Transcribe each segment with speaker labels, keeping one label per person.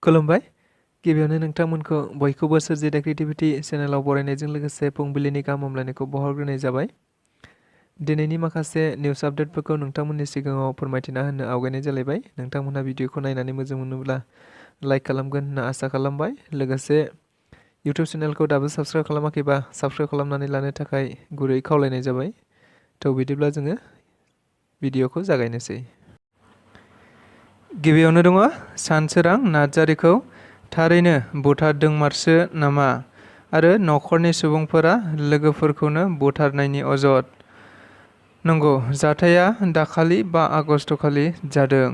Speaker 1: खुलुमबाय गिबियावनो नोंथांमोनखौ बयखौबो सोरजि द क्रिएटिविटी चेनेलाव बरायनायजों लोगोसे फुंबिलिनि गाहाम हामलायनायखौ बावहरग्रोनाय जाबाय। दिनैनि माखासे निउस आपडेटफोरखौ नोंथांमोननि सिगाङाव फोरमायथिना होनो आवगायनाय जालायबाय। नोंथांमोनहा भिडिअखौ नायनानै मोजां मोनोब्ला लाइक खालामगोन होनना आसा खालामबाय। लोगोसे इउटिउब चेनेलखौ दाबो साबस्क्राइब खालामाखैबा साबस्क्राइब खालामनानै लानो थाखाय गुरै खावलायनाय जाबाय। थ' बिदिब्ला जोङो भिडिअखौ जागायनोसै। गिबियावनो दङ सानसोरां नार्जारिखौ थारैनो बुथारदोंमारसो नामा आरो नखरनि सुबुंफोरा लोगोफोरखौनो बुथारनायनि अजद। नंगौ, जाथाया दाखालि 5 आगस्तखालि जादों।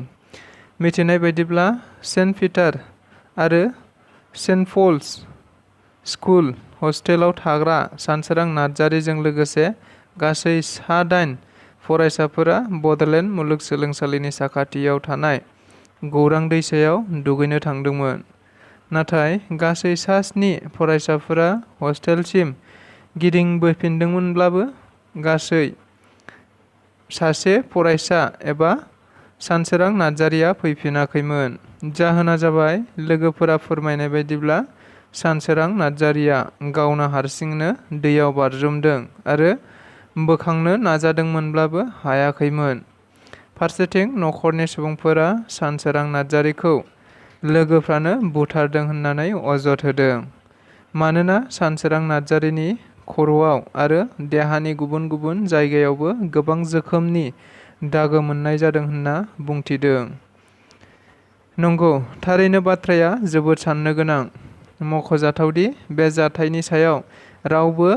Speaker 1: मिथिनाय बायदिब्ला सेन्ट पिटार आरो सेन्ट पल्स स्कुल हस्टेलाव थाग्रा सानसोरां नार्जारिजों लोगोसे गासै 8 फरायसाफोरा बड'लेण्ड मुलुगसोलोंसालिनि साखाथियाव थानाय खौरां दैसायाव दुगैनो थांदोंमोन। नाथाय गासै 7 फरायसाफोरा हस्टेलसिम गिदिंबोफिनदोंमोनब्लाबो गासै सासे फरायसा एबा सानसोरां नार्जारिया फैफिनाखैमोन। जाहोना जाबाय, लोगोफोरा फोरमायनाय बायदिब्ला सानसोरां नार्जारिया गावनो हारसिंनो दैयाव बाज्रुमदों आरो बोखांनो नाजादोंमोनब्लाबो हायाखैमोन। फारसेथिं नखरनि सुबुंफोरा सानसोरां नार्जारिखौ लोगोफ्रानो बुथारदों होननानै अजद होदों। मानोना सानसोरां नार्जारिनि खर'आव आरो देहानि गुबुन गुबुन जायगायावबो गोबां रोखोमनि दागो मोननाय जादों होनना बुंथिदों। नंगौ, थारैनो बाथ्राया जोबोद साननो गोनां। मख'जाथावदि बे जाथायनि सायाव रावबो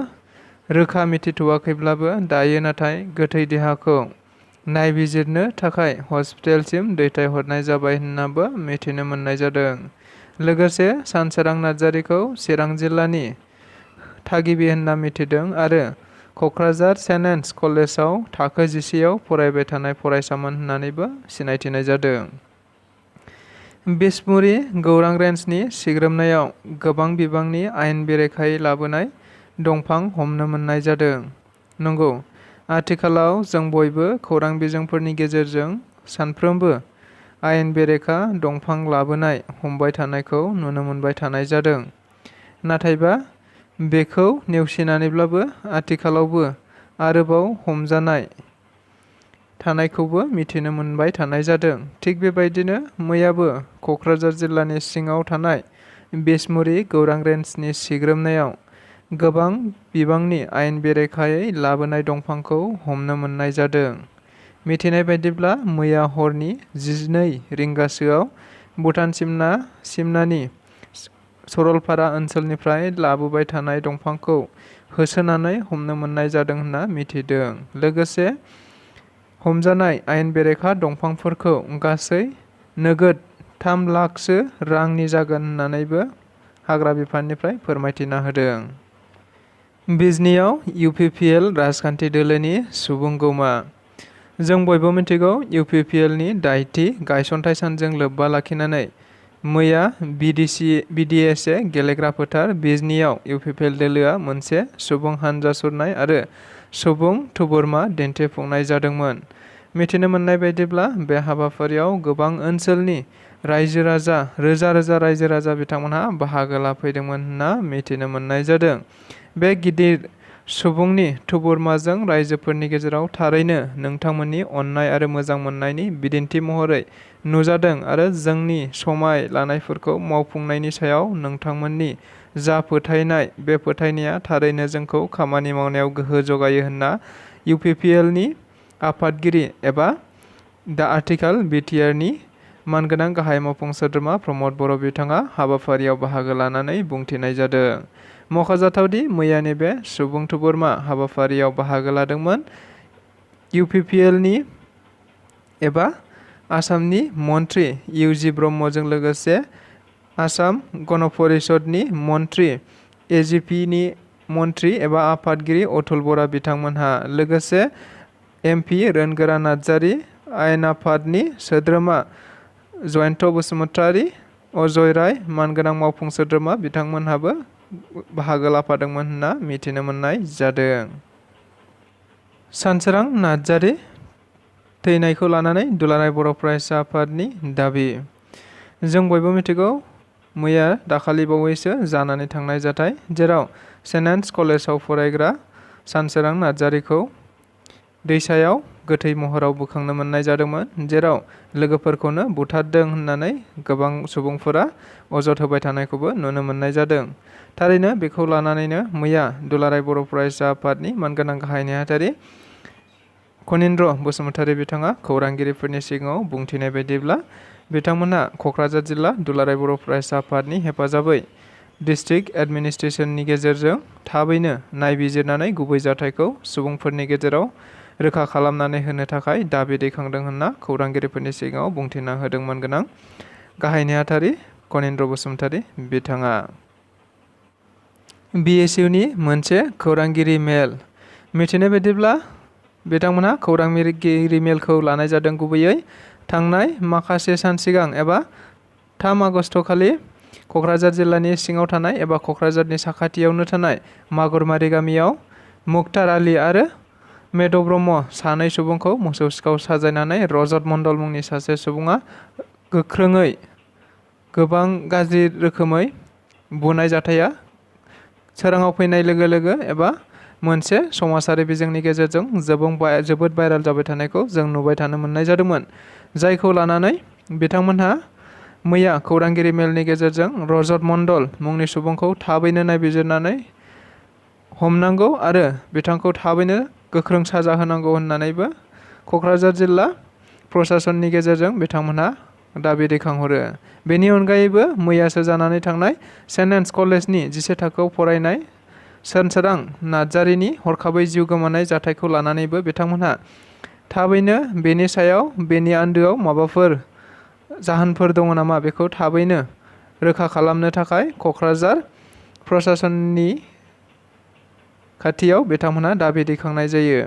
Speaker 1: रोखा मिथिथ'वाखैब्लाबो दायो नाथाय गोथै देहाखौ नायबिजिरनो थाखाय हस्पिटालसिम दैथायहरनाय जाबाय होननाबो मिथिनो मोननाय जादों। लोगोसे सानसोरां नार्जारिखौ चिरां जिल्लानि थागिबि होनना मिथिदों आरो क'क्राझार सेन्ट एन्स कलेजाव थाखो 11आव फरायबाय थानाय फरायसामोन होननानैबो सिनायथिनाय जादों। बिसमुरि खौरां रेन्जनि सिग्रोमनायाव गोबां बिबांनि आयेन बेरेखायै लाबोनाय दंफां हमनो मोननाय जादों। नंगौ, आथिखालाव जों बयबो खौरां बिजोंफोरनि गेजेरजों सानफ्रोमबो आयेन बेरेखा दंफां लाबोनाय हमबाय थानायखौ नुनो मोनबाय थानाय जादों। नाथायबा बेखौ नेवसिनानैब्लाबो आथिखालावबो आरोबाव हमजानाय थानायखौबो मिथिनो मोनबाय थानाय जादों। थिग बेबायदिनो मैयाबो क'क्राझार जिल्लानि सिङाव थानाय बिसमुरि खौरां रेन्जनि सिग्रोमनायाव गोबां बिबांनि आयेन बेरेखायै लाबोनाय दंफांखौ हमनो मोननाय जादों। मिथिनाय बायदिब्ला मैया हरनि 12 रिंगासोआव भुटान सिमनानि सरलपारा ओनसोलनिफ्राय लाबोबाय थानाय दंफांखौ होसोनानै हमनो मोननाय जादों होनना मिथिदों। लोगोसे हमजानाय आयेन बेरेखा दंफांफोरखौ गासै नोगोद 3 लाखसो रांनि जागोन होननानैबो हाग्रा बिफाननिफ्राय फोरमायथिना होदों। बिजनीआव इउपिपिएल राजखान्थि दोलोनि सुबुंगौमा। जों बयबो मिथिगौ, इउपिपिएलनि दाइथि गायसनथाय सानजों लोब्बा लाखिनानै मैया बिडिएसए गेलेग्रा फोथार बिजनीआव इउपिपिएल दोलोआ मोनसे सुबुं हानजा सुरनाय आरो सुबुं थुबुरमा दिन्थिफुंनाय जादोंमोन। मिथिनो मोननाय बायदिब्ला बे हाबाफारियाव गोबां ओनसोलनि रोजा रोजा रायजो राजा बिथांमोनहा बाहागो लाफैदोंमोन होनना मिथिनो मोननाय जादों। बे गिदिर सुबुंनि थुबुरमाजों रायजोफोरनि गेजेराव थारैनो नोंथांमोननि अननाय आरो मोजां मोननायनि बिदिन्थि महरै नुजादों आरो जोंनि समाय लानायफोरखौ मावफुंनायनि सायाव नोंथांमोननि जा फोथायनाय, बे फोथायनाया थारैनो जोंखौ खामानि मावनायाव गोहो जगायो होनना इउपिपिएलनि आफादगिरि एबा दा आथिखाल बिटिआरनि मानगोनां गाहाय मावफुं सोद्रोमा प्रमद बर' बिथाङा हाबाफारियाव बाहागो लानानै बुंथिनाय जादों। मख'जाथावदि मैयानि बे सुबुं थुबुरमा हाबाफारियाव बाहागो लादोंमोन इउपिपिएलनि एबा आसामनि मन्त्रि इउजि ब्रह्मजों लोगोसे आसाम गण परिषदनि मन्त्रि एजिपिनि मन्त्रि एबा आफादगिरि अथुल बरा बिथांमोनहा लोगोसे एमपि रोनगोरा नार्जारि, आयेन आफादनि सोद्रोमा जयन्त बसुमतारी, अजय राय, मानगोनां मावफुं सोद्रोमा बिथांमोनहाबो बाहागो लाफादोंमोन होनना मिथिनो मोननाय जादों। सानसोरां नार्जारि थैनायखौ लानानै दुलाराय बर' फरायसा आफादनि दाबि। जों बयबो मिथिगौ, मैया दाखालि बावैसो जानानै थांनाय जाथाय, जेराव सेन्ट कलेजाव फरायग्रा सानसोरां नार्जारिखौ दैसायाव गोथै महराव बोखांनो मोननाय जादोंमोन, जेराव लोगोफोरखौनो बुथारदों होननानै गोबां सुबुंफोरा अजद होबाय थानायखौबो नुनो मोननाय जादों। थारैनो बेखौ लानानैनो मैया दुलाराय बर' फरायसा आफादनि मानगोनां गाहाय नेहाथारि अनिल बसुमतारी बिथाङा खौरांगिरिफोरनि सिगाङाव बुंथिनाय बायदिब्ला, बिथांमोनहा क'क्राझार जिल्ला दुलाराय बर' फरायसा आफादनि हेफाजाबै डिस्ट्रिक्ट एडमिनिस्ट्रेसननि गेजेरजों थाबैनो नायबिजिरनानै गुबै जाथायखौ सुबुंफोरनि गेजेराव रोखा खालामनानै होनो थाखाय दाबि दैखांदों होनना खौरांगिरिफोरनि सिगाङाव बुंथिना होदोंमोन गोनां गाहाय नेहाथारि अनिल बसुमतारी बिथाङा। BSUनि मोनसे खौरांगिरि मेल। मिथिनाय बायदिब्ला बिथांमोनहा खौरांगिरि मेलखौ लानाय जादों गुबैयै थांनाय माखासे सान सिगां एबा 3 आगस्ट खालि क'क्राझार जिल्लानि सिङाव थानाय एबा क'क्राझारनि साखाथियावनो थानाय मागुरमारि गामियाव मुक्तार आली आरो मेद' ब्रह्म सानै सुबुंखौ मोसौ सिखाव साजायनानै रजत मण्डल मुंनि सासे सुबुङा गोख्रोङै गोबां गाज्रि रोखोमै बुनाय जाथाया सोराङाव फैनाय लोगो लोगो एबा मोनसे समाजारि बिजोंनि गेजेरजों जोबोद भाइरेल जाबाय थानायखौ जों नुबाय थानो मोननाय जादोंमोन, जायखौ लानानै बिथांमोनहा मैया खौरांगिरि मेलनि गेजेरजों रजत मण्डल मुंनि सुबुंखौ थाबैनो नायबिजिरनानै हमनांगौ आरो बिथांखौ थाबैनो गोख्रों साजा होनांगौ होननानैबो क'क्राझार जिल्ला प्रशासननि गेजेरजों बिथांमोनहा दाबि दैखांहरो। बेनि अनगायैबो मैयासो जानानै थांनाय सेन्ट कलेजनि 11 थाखोआव फरायनाय सानसोरां नार्जारिनि हरखाबै जिउ गोमानाय जाथायखौ लानानैबो बिथांमोनहा थाबैनो बेनि सायाव बेनि आन्दोआव माबाफोर जाहोनफोर दङ नामा बेखौ थाबैनो रोखा खालामनो थाखाय क'क्राझार प्रशासननि खाथियाव बिथांमोनहा दाबि दैखांनाय जायो।